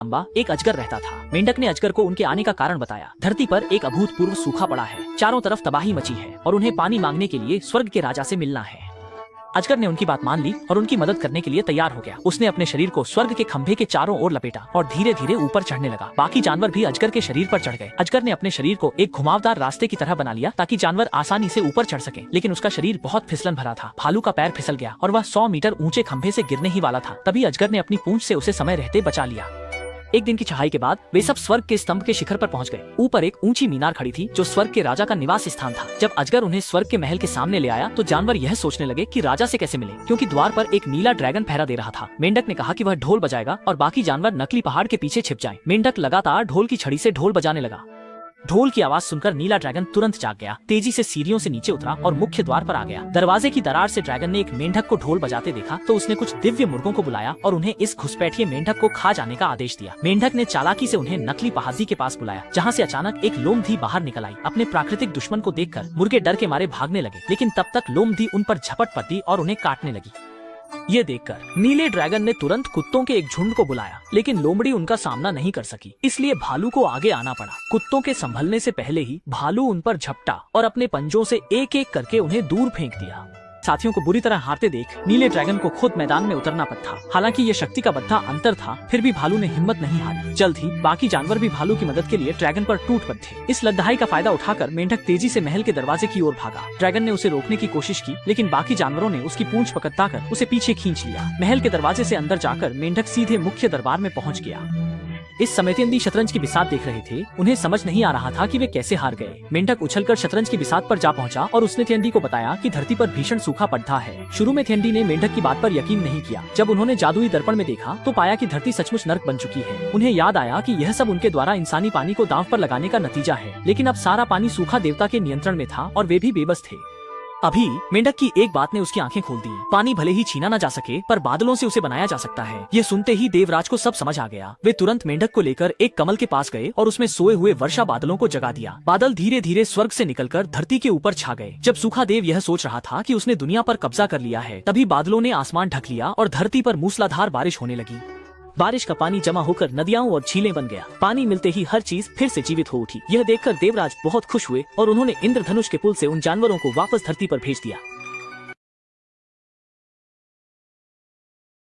लंबा एक अजगर रहता था। मेंढक ने अजगर को उनके आने का कारण बताया। धरती पर एक अभूतपूर्व सूखा पड़ा है, चारों तरफ तबाही मची है और उन्हें पानी मांगने के लिए स्वर्ग के राजा से मिलना है। अजगर ने उनकी बात मान ली और उनकी मदद करने के लिए तैयार हो गया। उसने अपने शरीर को स्वर्ग के खंभे के चारों ओर लपेटा और धीरे धीरे ऊपर चढ़ने लगा। बाकी जानवर भी अजगर के शरीर पर चढ़ गए। अजगर ने अपने शरीर को एक घुमावदार रास्ते की तरह बना लिया ताकि जानवर आसानी से ऊपर चढ़ सके, लेकिन उसका शरीर बहुत फिसलन भरा था। भालू का पैर फिसल गया और वह 100 मीटर ऊंचे खंभे से गिरने ही वाला था। तभी अजगर ने अपनी पूंछ से उसे समय रहते बचा लिया। एक दिन की चढ़ाई के बाद वे सब स्वर्ग के स्तंभ के शिखर पर पहुंच गए। ऊपर एक ऊंची मीनार खड़ी थी जो स्वर्ग के राजा का निवास स्थान था। जब अजगर उन्हें स्वर्ग के महल के सामने ले आया तो जानवर यह सोचने लगे कि राजा से कैसे मिले, क्योंकि द्वार पर एक नीला ड्रैगन पहरा दे रहा था। मेंढक ने कहा कि वह ढोल बजाएगा और बाकी जानवर नकली पहाड़ के पीछे छिप जाएं। मेंढक लगातार ढोल की छड़ी से ढोल बजाने लगा। ढोल की आवाज सुनकर नीला ड्रैगन तुरंत जाग गया, तेजी से सीढ़ियों से नीचे उतरा और मुख्य द्वार पर आ गया। दरवाजे की दरार से ड्रैगन ने एक मेंढक को ढोल बजाते देखा तो उसने कुछ दिव्य मुर्गों को बुलाया और उन्हें इस घुसपैठिए मेंढक को खा जाने का आदेश दिया। मेंढक ने चालाकी से उन्हें नकली पहाड़ी के पास बुलाया, जहाँ से अचानक एक लोमधी बाहर निकल आई। अपने प्राकृतिक दुश्मन को देखकर मुर्गे डर के मारे भागने लगे, लेकिन तब तक लोमधी उन पर झपट पड़ती और उन्हें काटने लगी। ये देखकर नीले ड्रैगन ने तुरंत कुत्तों के एक झुंड को बुलाया, लेकिन लोमड़ी उनका सामना नहीं कर सकी, इसलिए भालू को आगे आना पड़ा। कुत्तों के संभलने से पहले ही भालू उन पर झपटा और अपने पंजों से एक एक करके उन्हें दूर फेंक दिया। साथियों को बुरी तरह हारते देख नीले ड्रैगन को खुद मैदान में उतरना पड़ा। हालांकि ये शक्ति का बद्धा अंतर था, फिर भी भालू ने हिम्मत नहीं हारी। जल्द ही बाकी जानवर भी भालू की मदद के लिए ड्रैगन पर टूट पड़े थे। इस लड़ाई का फायदा उठाकर मेंढक तेजी से महल के दरवाजे की ओर भागा। ड्रैगन ने उसे रोकने की कोशिश की, लेकिन बाकी जानवरों ने उसकी पूंछ पकड़कर उसे पीछे खींच लिया। महल के दरवाजे से अंदर जाकर मेंढक सीधे मुख्य दरबार में पहुंच गया। इस समय तेंदी शतरंज की बिसात देख रहे थे। उन्हें समझ नहीं आ रहा था कि वे कैसे हार गए। मेंढक उछलकर शतरंज की बिसात पर जा पहुंचा और उसने तेंदी को बताया कि धरती पर भीषण सूखा पड़ता है। शुरू में तेंदी ने मेंढक की बात पर यकीन नहीं किया। जब उन्होंने जादुई दर्पण में देखा तो पाया कि धरती सचमुच नर्क बन चुकी है। उन्हें याद आया कि यह सब उनके द्वारा इंसानी पानी को दांव पर लगाने का नतीजा है, लेकिन अब सारा पानी सूखा देवता के नियंत्रण में था और वे भी बेबस थे। अभी मेंढक की एक बात ने उसकी आंखें खोल दी। पानी भले ही छीना न जा सके, पर बादलों से उसे बनाया जा सकता है। ये सुनते ही देवराज को सब समझ आ गया। वे तुरंत मेंढक को लेकर एक कमल के पास गए और उसमें सोए हुए वर्षा बादलों को जगा दिया। बादल धीरे धीरे स्वर्ग से निकलकर धरती के ऊपर छा गए। जब सूखा देव यह सोच रहा था कि उसने दुनिया पर कब्जा कर लिया है, तभी बादलों ने आसमान ढक लिया और धरती पर मूसलाधार बारिश होने लगी। बारिश का पानी जमा होकर नदियां और झीलें बन गया। पानी मिलते ही हर चीज फिर से जीवित हो उठी। यह देखकर देवराज बहुत खुश हुए और उन्होंने इंद्रधनुष के पुल से उन जानवरों को वापस धरती पर भेज दिया।